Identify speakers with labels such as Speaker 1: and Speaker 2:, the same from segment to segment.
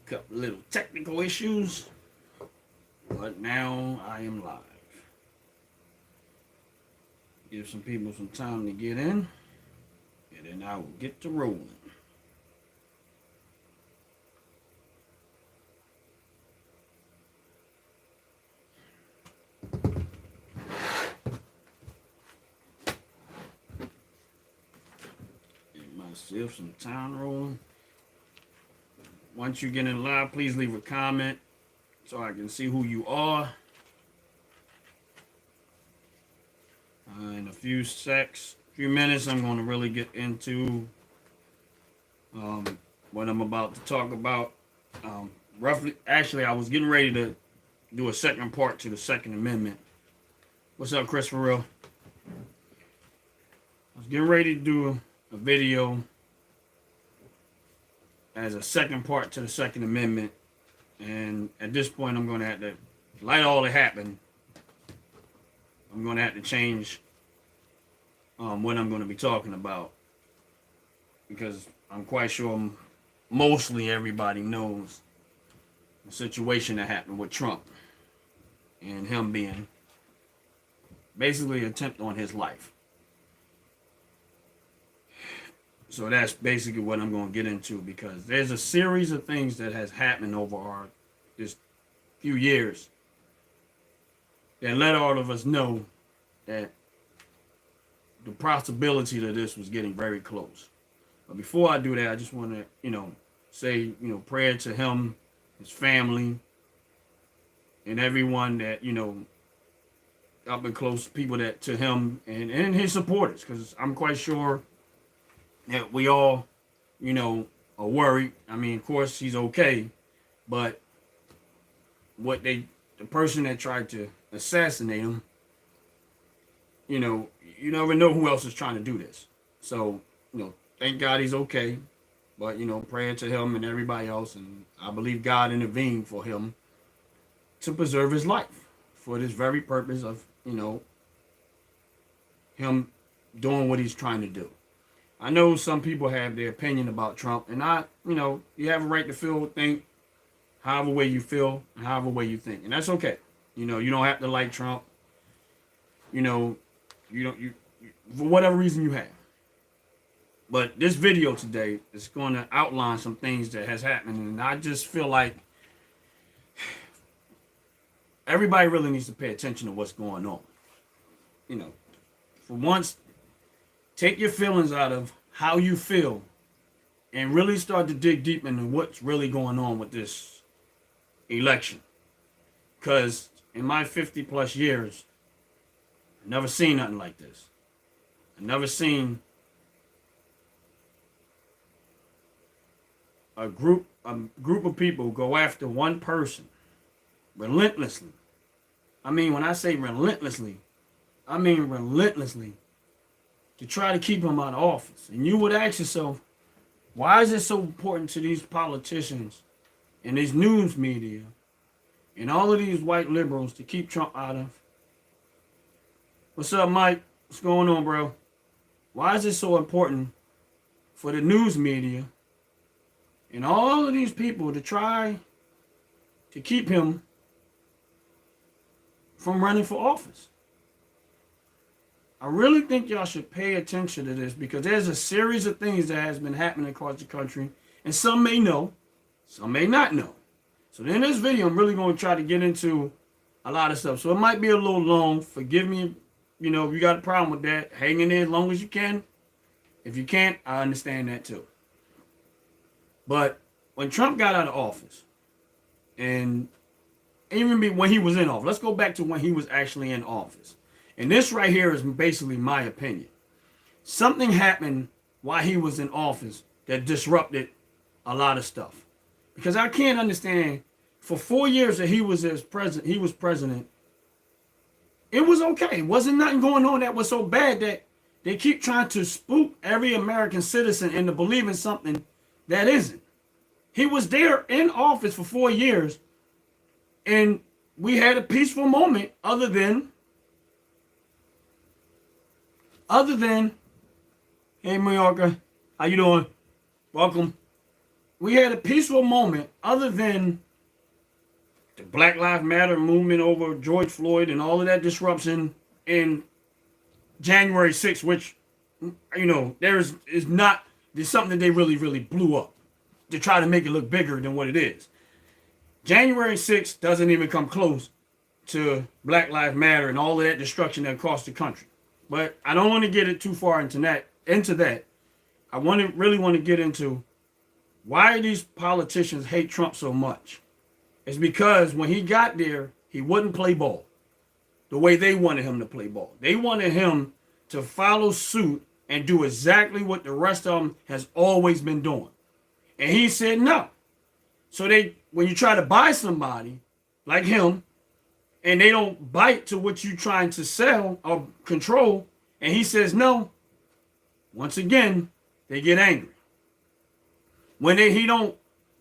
Speaker 1: Couple little technical issues, but now I am live. Give some people some time to get in, and then I will get to rolling. Give myself some time rolling. Once you get in live, please leave a comment so I can see who you are. In a few minutes, I'm going to really get into what I'm about to talk about. Actually, I was getting ready to do a second part to the Second Amendment. What's up, Chris, for real? I was getting ready to do a video as a second part to the Second Amendment, and at this point I'm going to have to, like all that happened, I'm going to have to change what I'm going to be talking about, because I'm quite sure mostly everybody knows the situation that happened with Trump and him being basically an attempt on his life. So that's basically what I'm going to get into, because there's a series of things that has happened over this few years that let all of us know that the possibility that this was getting very close. But before I do that, I just want to, say, prayer to him, his family, and everyone that, up and close people that to him and his supporters, because I'm quite sure that we all, are worried. I mean, of course, he's okay, but the person that tried to assassinate him, you never know who else is trying to do this. So, thank God he's okay, but, praying to him and everybody else, and I believe God intervened for him to preserve his life for this very purpose of, him doing what he's trying to do. I know some people have their opinion about Trump, and you have a right to think however way you feel and however way you think, and that's okay. You don't have to like Trump. You for whatever reason you have. But this video today is going to outline some things that has happened, and I just feel like everybody really needs to pay attention to what's going on. For once, take your feelings out of how you feel and really start to dig deep into what's really going on with this election. Because in my 50 plus years, I've never seen nothing like this. I've never seen a group of people go after one person relentlessly. I mean, when I say relentlessly, I mean relentlessly, to try to keep him out of office. And you would ask yourself, why is it so important to these politicians and these news media and all of these white liberals to keep Trump out of? What's up, Mike? What's going on, bro? Why is it so important for the news media and all of these people to try to keep him from running for office? I really think y'all should pay attention to this, because there's a series of things that has been happening across the country, and some may know, some may not know. So in this video, I'm really going to try to get into a lot of stuff. So it might be a little long. Forgive me, if you got a problem with that. Hang in there as long as you can. If you can't, I understand that too. But when Trump got out of office, and even when he was in office, let's go back to when he was actually in office. And this right here is basically my opinion. Something happened while he was in office that disrupted a lot of stuff. Because I can't understand, for 4 years that he was president, it was okay. Wasn't nothing going on that was so bad that they keep trying to spook every American citizen into believing something that isn't. He was there in office for 4 years, and we had a peaceful moment other than, hey, Mallorca, how you doing? Welcome. we had a peaceful moment other than the Black Lives Matter movement over George Floyd and all of that disruption in January 6th, which, there's something that they really blew up to try to make it look bigger than what it is. January 6th doesn't even come close to Black Lives Matter and all of that destruction that cost the country. But I don't want to get it too far into that. I really want to get into why these politicians hate Trump so much. It's because when he got there, he wouldn't play ball the way they wanted him to play ball. They wanted him to follow suit and do exactly what the rest of them has always been doing. And he said no. So when you try to buy somebody like him and they don't bite to what you're trying to sell or control, and he says no, once again, they get angry. When he don't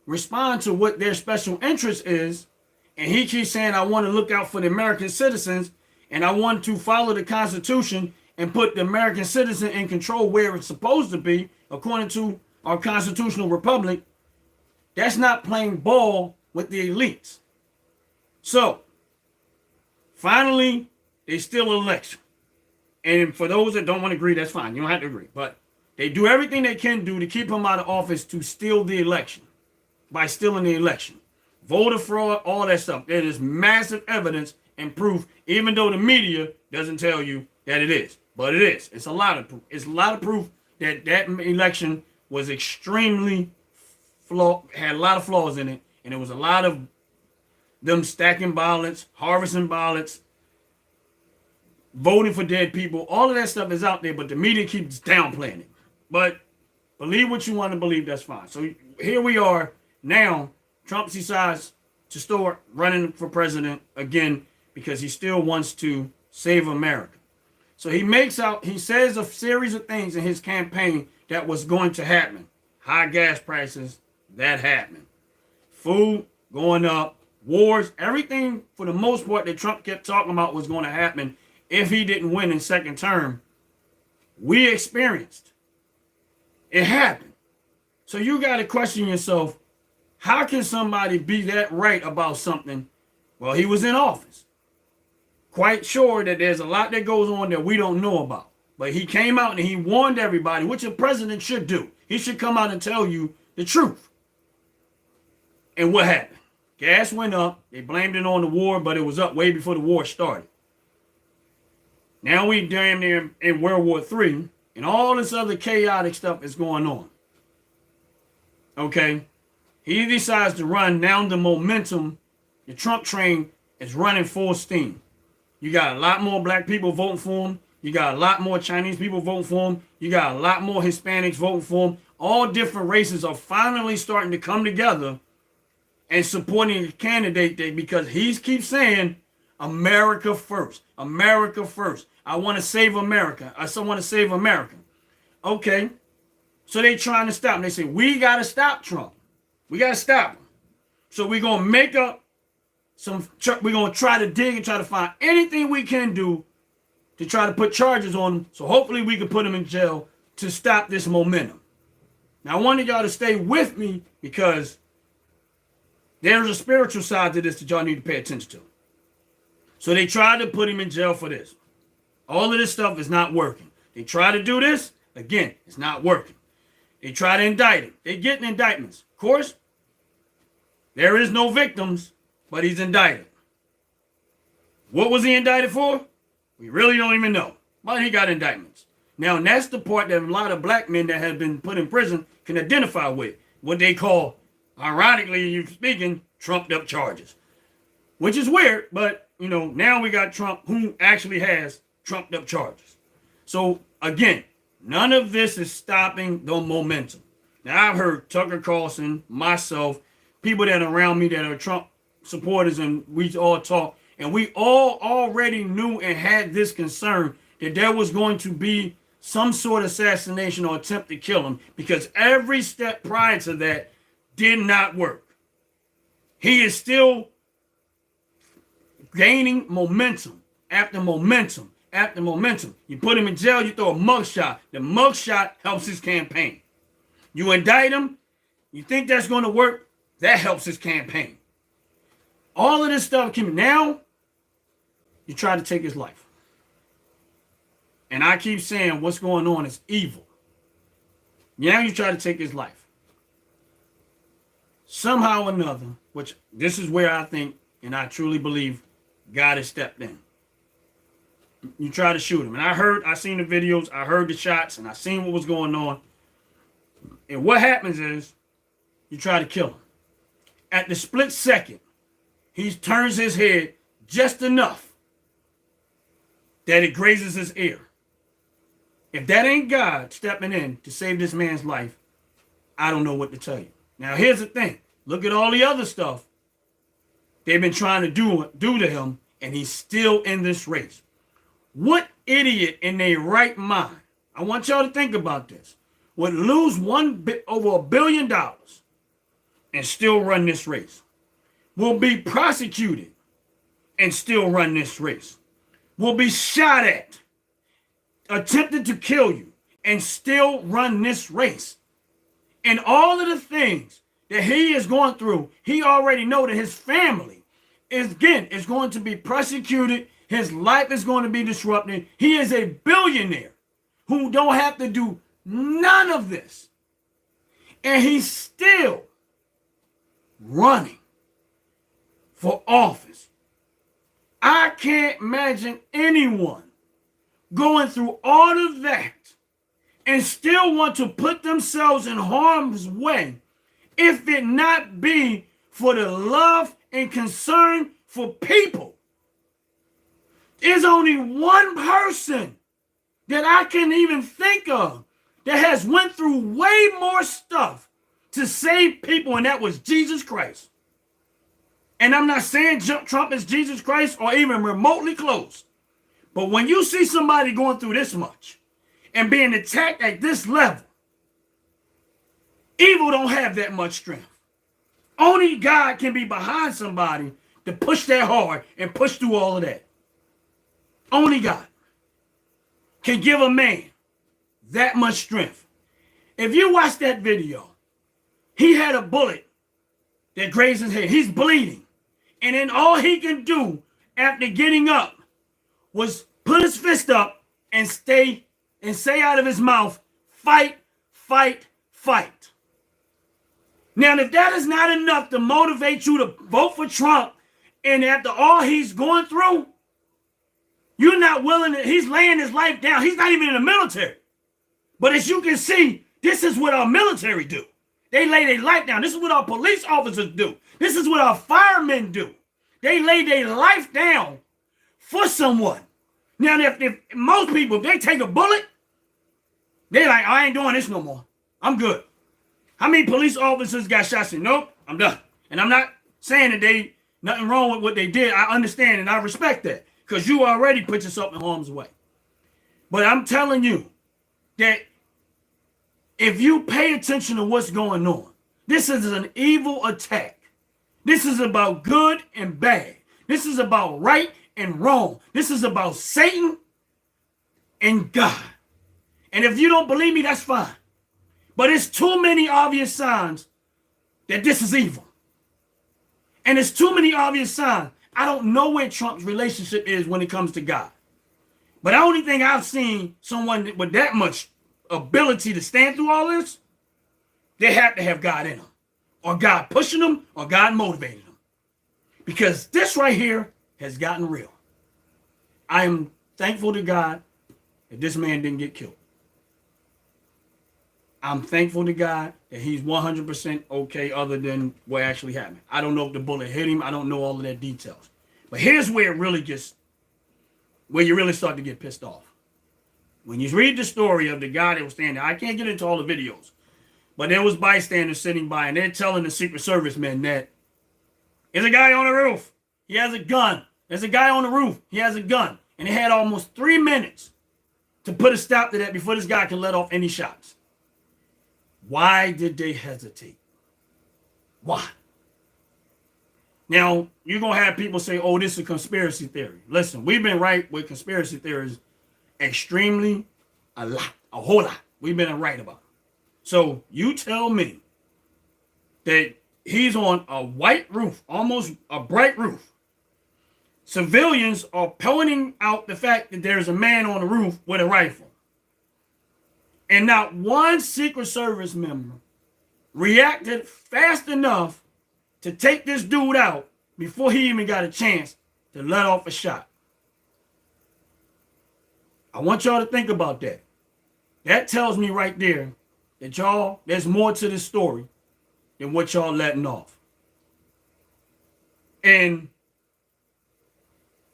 Speaker 1: respond to what their special interest is, and he keeps saying, I want to look out for the American citizens, and I want to follow the Constitution and put the American citizen in control where it's supposed to be, according to our constitutional republic, that's not playing ball with the elites. So, finally, they steal an election. And for those that don't want to agree, that's fine. You don't have to agree. But they do everything they can do to keep him out of office to steal the election. By stealing the election. Voter fraud, all that stuff. There is massive evidence and proof, even though the media doesn't tell you that it is. But it is. It's a lot of proof. It's a lot of proof that that election was extremely flawed, had a lot of flaws in it, and it was a lot of them stacking ballots, harvesting ballots, voting for dead people. All of that stuff is out there, but the media keeps downplaying it. But believe what you want to believe, that's fine. So here we are. Now, Trump decides to start running for president again because he still wants to save America. So he says a series of things in his campaign that was going to happen. High gas prices, that happened. Food going up, wars, everything for the most part that Trump kept talking about was going to happen if he didn't win in second term. We experienced. It happened. So you got to question yourself, how can somebody be that right about something? Well, he was in office. Quite sure that there's a lot that goes on that we don't know about. But he came out and he warned everybody, which a president should do. He should come out and tell you the truth. And what happened? Gas went up. They blamed it on the war, but it was up way before the war started. Now we damn near in World War III, and all this other chaotic stuff is going on. Okay? He decides to run. Now the momentum, the Trump train is running full steam. You got a lot more black people voting for him. You got a lot more Chinese people voting for him. You got a lot more Hispanics voting for him. All different races are finally starting to come together and supporting the candidate because he keeps saying, America first. America first. I want to save America. I still want to save America. Okay. So they trying to stop him. They say, we got to stop Trump. We got to stop him. So we're going to make up we're going to try to dig and try to find anything we can do to try to put charges on him. So hopefully we can put him in jail to stop this momentum. Now I wanted y'all to stay with me because there's a spiritual side to this that y'all need to pay attention to. So they tried to put him in jail for this. All of this stuff is not working. They try to do this. Again, it's not working. They try to indict him. They're getting indictments. Of course, there is no victims, but he's indicted. What was he indicted for? We really don't even know. But he got indictments. Now, and that's the part that a lot of black men that have been put in prison can identify with. What they call, ironically speaking, trumped up charges. Which is weird, but, now we got Trump who actually has trumped up charges. So, again, none of this is stopping the momentum. Now, I've heard Tucker Carlson, myself, people that are around me that are Trump supporters, and we all talk, and we all already knew and had this concern that there was going to be some sort of assassination or attempt to kill him because every step prior to that did not work. He is still gaining momentum after momentum after momentum. You put him in jail, you throw a mugshot. The mugshot helps his campaign. You indict him, You think that's going to work? That helps his campaign. All of this stuff came. Now, you try to take his life. And I keep saying what's going on is evil. Now you try to take his life. Somehow or another, which this is where I think and I truly believe God has stepped in. You try to shoot him. And I seen the videos, I heard the shots, and I seen what was going on. And what happens is you try to kill him. At the split second, he turns his head just enough that it grazes his ear. If that ain't God stepping in to save this man's life, I don't know what to tell you. Now, here's the thing. Look at all the other stuff they've been trying to do to him, and he's still in this race. What idiot in their right mind, I want y'all to think about this, would lose over $1 billion and still run this race? Will be prosecuted and still run this race? Will be shot at, attempted to kill you, and still run this race? And all of the things that he is going through, he already know that his family is going to be prosecuted. His life is going to be disrupted. He is a billionaire who don't have to do none of this. And he's still running for office. I can't imagine anyone going through all of that and still want to put themselves in harm's way if it not be for the love and concern for people. There's only one person that I can even think of that has went through way more stuff to save people, and that was Jesus Christ. And I'm not saying Trump is Jesus Christ or even remotely close. But when you see somebody going through this much and being attacked at this level, evil don't have that much strength. Only God can be behind somebody to push that hard and push through all of that. Only God can give a man that much strength. If you watch that video, he had a bullet that grazed his head. He's bleeding. And then all he can do after getting up was put his fist up and say out of his mouth, fight, fight, fight. Now, if that is not enough to motivate you to vote for Trump, and after all he's going through, you're not willing to, he's laying his life down. He's not even in the military. But as you can see, this is what our military do. They lay their life down. This is what our police officers do. This is what our firemen do. They lay their life down for someone. Now, if most people, if they take a bullet, they're like, I ain't doing this no more. I'm good. How many police officers got shot? Said, nope, I'm done. And I'm not saying that they nothing wrong with what they did. I understand and I respect that because you already put yourself in harm's way. But I'm telling you that if you pay attention to what's going on, this is an evil attack. This is about good and bad. This is about right and wrong. This is about Satan and God. And if you don't believe me, that's fine. But it's too many obvious signs that this is evil. And it's too many obvious signs. I don't know where Trump's relationship is when it comes to God. But the only thing I've seen someone with that much ability to stand through all this, they have to have God in them. Or God pushing them, or God motivating them. Because this right here has gotten real. I am thankful to God that this man didn't get killed. I'm thankful to God that he's 100% okay other than what actually happened. I don't know if the bullet hit him. I don't know all of that details. But here's where it really gets, where you really start to get pissed off. When you read the story of the guy that was standing there, I can't get into all the videos, but there was bystanders sitting by, and they're telling the Secret Service men that there's a guy on the roof. He has a gun. There's a guy on the roof. He has a gun. And they had almost 3 minutes to put a stop to that before this guy can let off any shots. Why did they hesitate? Why? Now, you're going to have people say, oh, this is a conspiracy theory. Listen, we've been right with conspiracy theories extremely a whole lot. We've been right about it. So you tell me that he's on a white roof, almost a bright roof. Civilians are pointing out the fact that there's a man on the roof with a rifle. And not one Secret Service member reacted fast enough to take this dude out before he even got a chance to let off a shot. I want y'all to think about that. That tells me right there that y'all, there's more to this story than what y'all letting off. And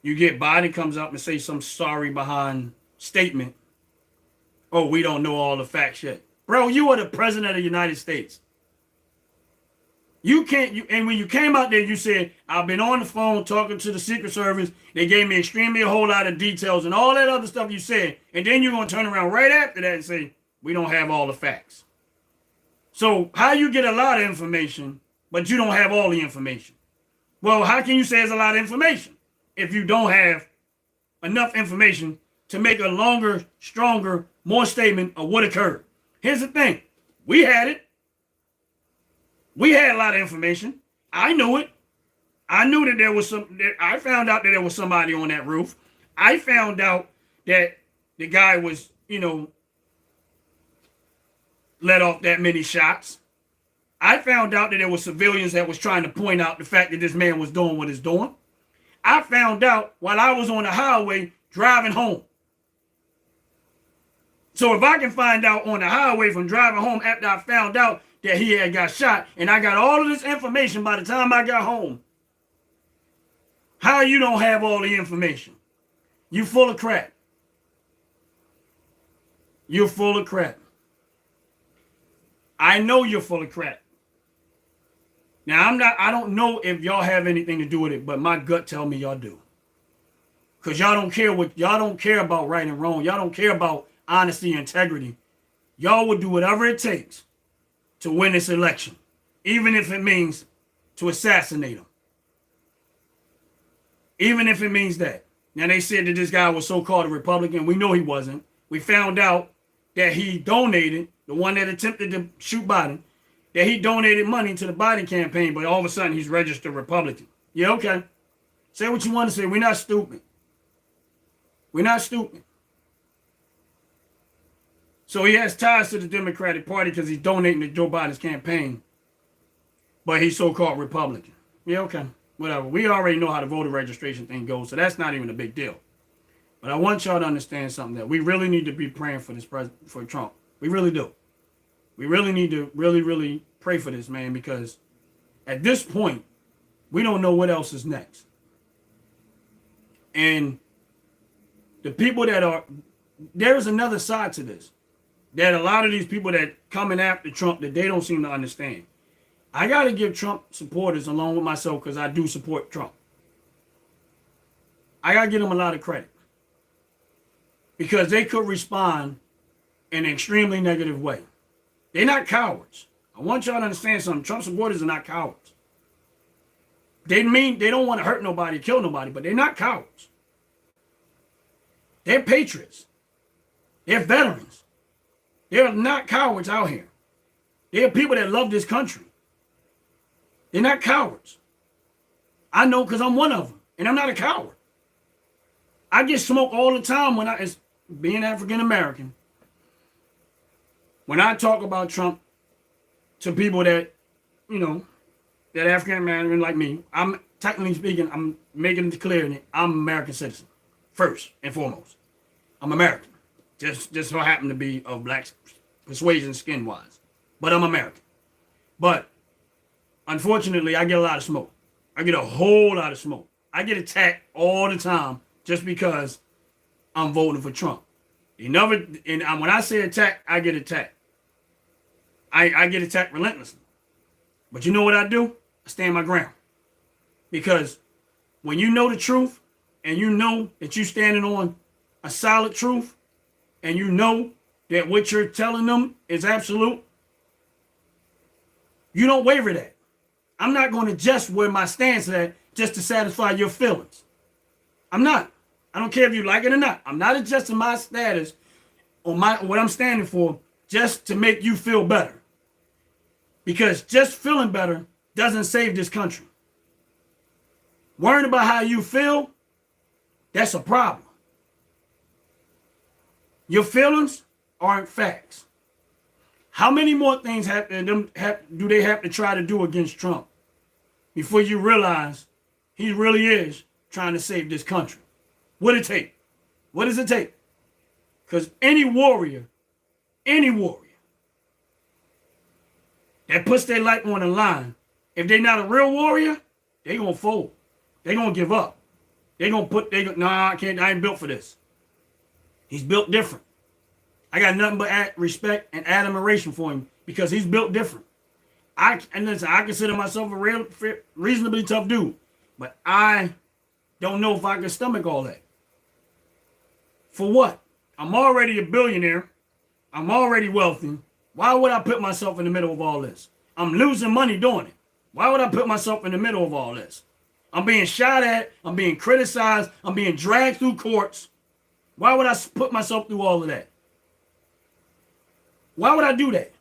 Speaker 1: you get Biden comes up and say some sorry behind statement. Oh, we don't know all the facts yet. Bro, you are the president of the United States. You can't, and when you came out there, you said, I've been on the phone talking to the Secret Service. They gave me extremely a whole lot of details and all that other stuff you said. And then you're going to turn around right after that and say, we don't have all the facts. So how you get a lot of information, but you don't have all the information? Well, how can you say it's a lot of information if you don't have enough information to make a longer, stronger, more statement of what occurred? Here's the thing. We had it. We had a lot of information. I knew it. I knew that there was some. I found out that there was somebody on that roof. I found out that the guy was, let off that many shots. I found out that there were civilians that was trying to point out the fact that this man was doing what he's doing. I found out while I was on the highway driving home. So if I can find out on the highway from driving home after I found out that he had got shot, and I got all of this information by the time I got home, how you don't have all the information? You full of crap. You're full of crap. I know you're full of crap. Now, I don't know if y'all have anything to do with it, but my gut tell me y'all do. Because y'all don't care about right and wrong. Y'all don't care about honesty and integrity. Y'all will do whatever it takes to win this election, even if it means to assassinate him. Even if it means that. Now, they said that this guy was so-called a Republican. We know he wasn't. We found out that he donated, the one that attempted to shoot Biden, that he donated money to the Biden campaign, but all of a sudden he's registered Republican. Yeah, okay. Say what you want to say. We're not stupid. We're not stupid. So he has ties to the Democratic Party because he's donating to Joe Biden's campaign, but he's so-called Republican. Yeah, okay. Whatever. We already know how the voter registration thing goes, so that's not even a big deal. But I want y'all to understand something, that we really need to be praying for this for Trump. We really do. We really need to really pray for this man, because at this point, we don't know what else is next. And the people that are, there's another side to this, that a lot of these people that coming after Trump, that they don't seem to understand. I got to give Trump supporters, along with myself, because I do support Trump, I got to give them a lot of credit, because they could respond in an extremely negative way. They're not cowards. I want y'all to understand something. Trump supporters are not cowards. They don't want to hurt nobody, kill nobody, but they're not cowards. They're patriots. They're veterans. They're not cowards out here. They're people that love this country. They're not cowards. I know, because I'm one of them, and I'm not a coward. I get smoked all the time when as being African American. When I talk about Trump to people that, that African American like me, I'm technically speaking, I'm making it clear that I'm an American citizen, first and foremost. I'm American. Just so happen to be of black persuasion skin-wise. But I'm American. But unfortunately, I get a lot of smoke. I get a whole lot of smoke. I get attacked all the time just because I'm voting for Trump. When I say attack, I get attacked. I get attacked relentlessly. But you know what I do? I stand my ground. Because when you know the truth, and you know that you're standing on a solid truth, and you know that what you're telling them is absolute, you don't waver that. I'm not going to adjust where my stance is at just to satisfy your feelings. I'm not. I don't care if you like it or not. I'm not adjusting my status on what I'm standing for just to make you feel better. Because just feeling better doesn't save this country. Worrying about how you feel, that's a problem. Your feelings aren't facts. How many more things do they have to try to do against Trump before you realize he really is trying to save this country? What it take? What does it take? Because any warrior that puts their life on the line, if they're not a real warrior, they gonna fold. They gonna give up. They gonna nah, I can't, I ain't built for this. He's built different. I got nothing but respect and admiration for him because he's built different. Listen, I consider myself a reasonably tough dude, but I don't know if I can stomach all that. For what? I'm already a billionaire. I'm already wealthy. Why would I put myself in the middle of all this? I'm losing money doing it. Why would I put myself in the middle of all this? I'm being shot at. I'm being criticized. I'm being dragged through courts. Why would I put myself through all of that? Why would I do that?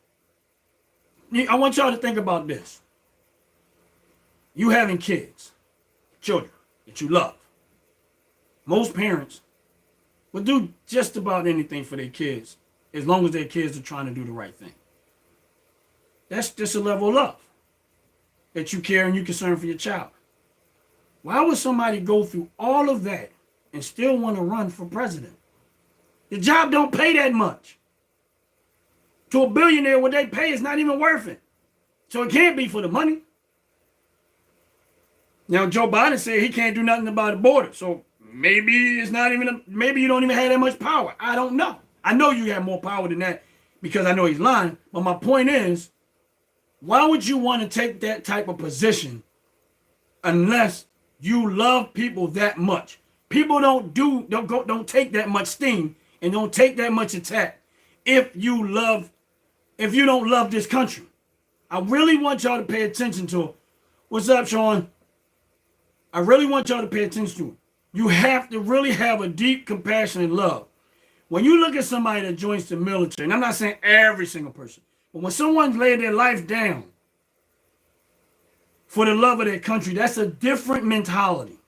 Speaker 1: I want y'all to think about this. You having kids, children that you love. Most parents will do just about anything for their kids as long as their kids are trying to do the right thing. That's just a level of love that you care and you concern for your child. Why would somebody go through all of that and still want to run for president? The job don't pay that much. To a billionaire, what they pay is not even worth it. So it can't be for the money. Now, Joe Biden said he can't do nothing about the border. So maybe it's not even, maybe you don't even have that much power. I don't know. I know you have more power than that because I know he's lying. But my point is, why would you want to take that type of position unless you love people that much? People don't take that much steam and don't take that much attack if you don't love this country. I really want y'all to pay attention to it. What's up, Sean? I really want y'all to pay attention to it. You have to really have a deep compassion and love. When you look at somebody that joins the military, and I'm not saying every single person, but when someone laid their life down for the love of their country, that's a different mentality.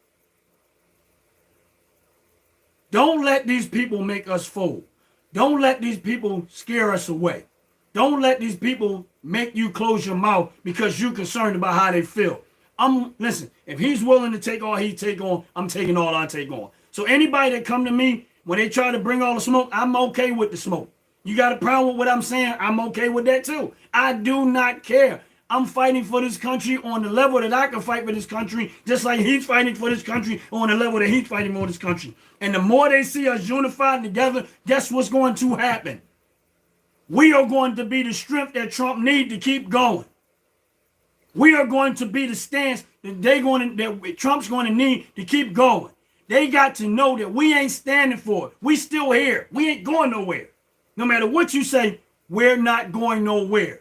Speaker 1: Don't let these people make us fold. Don't let these people scare us away. Don't let these people make you close your mouth because you're concerned about how they feel. Listen, if he's willing to take all he take on, I'm taking all I take on. So anybody that come to me, when they try to bring all the smoke, I'm okay with the smoke. You got a problem with what I'm saying? I'm okay with that too. I do not care. I'm fighting for this country on the level that I can fight for this country, just like he's fighting for this country on the level that he's fighting for this country. And the more they see us unified together, guess what's going to happen? We are going to be the strength that Trump needs to keep going. We are going to be the stance that Trump's going to need to keep going. They got to know that we ain't standing for it. We still here. We ain't going nowhere. No matter what you say, we're not going nowhere.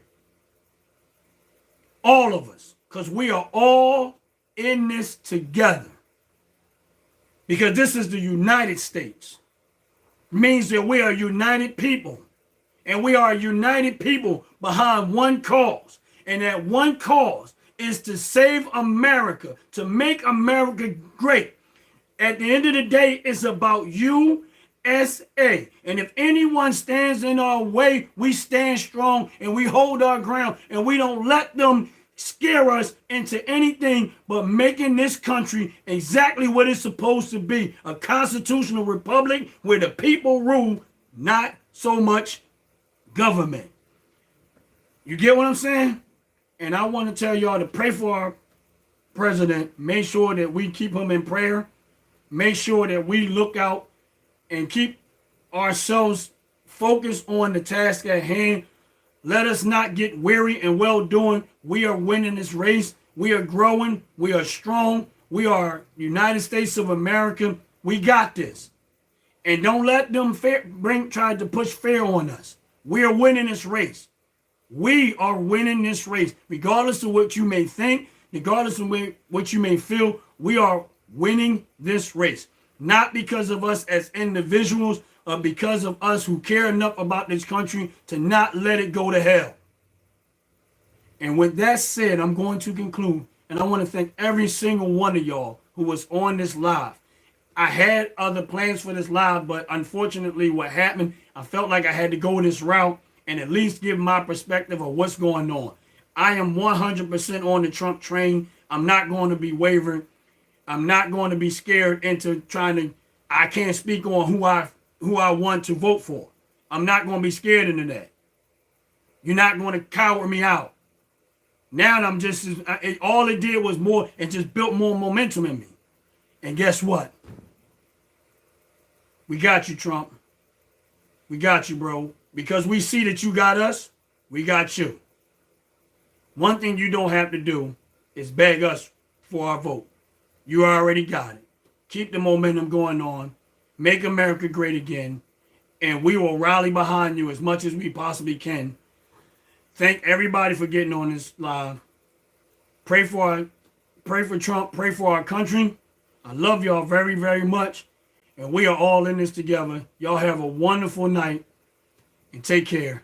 Speaker 1: All of us, because we are all in this together. Because this is the United States. It means that we are united people. And we are a united people behind one cause. And that one cause is to save America, to make America great. At the end of the day, it's about USA. And if anyone stands in our way, we stand strong and we hold our ground and we don't let them scare us into anything but making this country exactly what it's supposed to be. A constitutional republic where the people rule, not so much government. You get what I'm saying? And I want to tell y'all to pray for our president. Make sure that we keep him in prayer. Make sure that we look out and keep ourselves focused on the task at hand. Let us not get weary and well doing. We are winning this race. We are growing. We are strong. We are United States of America. We got this. And don't let them try to push fear on us. We are winning this race. We are winning this race. Regardless of what you may think, regardless of what you may feel, we are winning this race. Not because of us as individuals, or because of us who care enough about this country to not let it go to hell. And with that said, I'm going to conclude. And I want to thank every single one of y'all who was on this live. I had other plans for this live, but unfortunately what happened, I felt like I had to go this route and at least give my perspective of what's going on. I am 100% on the Trump train. I'm not going to be wavering. I'm not going to be scared into trying to, I can't speak on who I want to vote for. I'm not going to be scared into that. You're not going to cower me out. Now I'm just, all it did was more, it just built more momentum in me. And guess what? We got you, Trump. We got you, bro. Because we see that you got us, we got you. One thing you don't have to do is beg us for our vote. You already got it. Keep the momentum going on. Make America great again. And we will rally behind you as much as we possibly can. Thank everybody for getting on this live. Pray for Trump. Pray for our country. I love y'all very, very much. And we are all in this together. Y'all have a wonderful night. And take care.